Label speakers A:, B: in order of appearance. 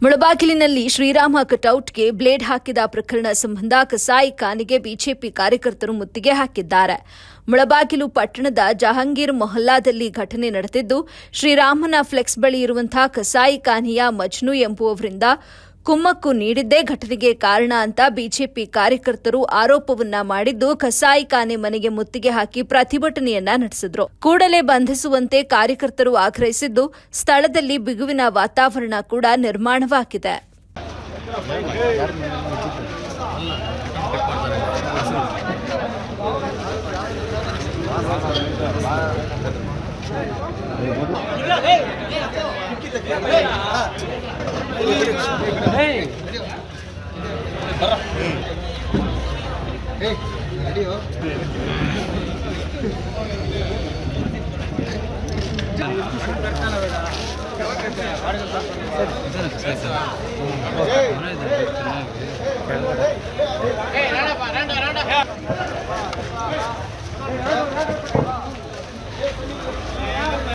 A: ಮುಳಬಾಗಿಲಿನಲ್ಲಿ Shriram ಕಟೌಟ್ಗೆ blade ಹಾಕಿದ ಪ್ರಕರಣ ಸಂಬಂಧ ಕಸಾಯಿ ಖಾನೆಗೆ ಬಿಜೆಪಿ ಕಾರ್ಯಕರ್ತರು ಮುತ್ತಿಗೆ ಹಾಕಿದ್ದಾರೆ. ಮುಳಬಾಗಿಲು ಪಟ್ಟಣದ ಜಹಾಂಗೀರ್ ಮೊಹಲ್ಲಾದಲ್ಲಿ ಘಟನೆ ನಡೆದಿದ್ದು, ಶ್ರೀರಾಮನ ಫ್ಲೆಕ್ಸ್ ಬಳಿ ಇರುವಂತಹ ಕಸಾಯಿ ಖಾನೆಯ ಮಜ್ನು ಎಂಬುವವರಿಂದ ಕುಮ್ಮಕ್ಕು ನೀಡಿದ್ದೇ ಘಟನೆಗೆ ಕಾರಣ ಅಂತ ಬಿಜೆಪಿ ಕಾರ್ಯಕರ್ತರು ಆರೋಪವನ್ನ ಮಾಡಿದ್ದು, ಕಸಾಯಿ ಖಾನೆ ಮನೆಗೆ ಮುತ್ತಿಗೆ ಹಾಕಿ ಪ್ರತಿಭಟನೆಯನ್ನ ನಡೆಸಿದ್ರು. ಕೂಡಲೇ ಬಂಧಿಸುವಂತೆ ಕಾರ್ಯಕರ್ತರು ಆಗ್ರಹಿಸಿದ್ದು, ಸ್ಥಳದಲ್ಲಿ ಬಿಗುವಿನ ವಾತಾವರಣ ಕೂಡ ನಿರ್ಮಾಣವಾಗಿದೆ.
B: Hey,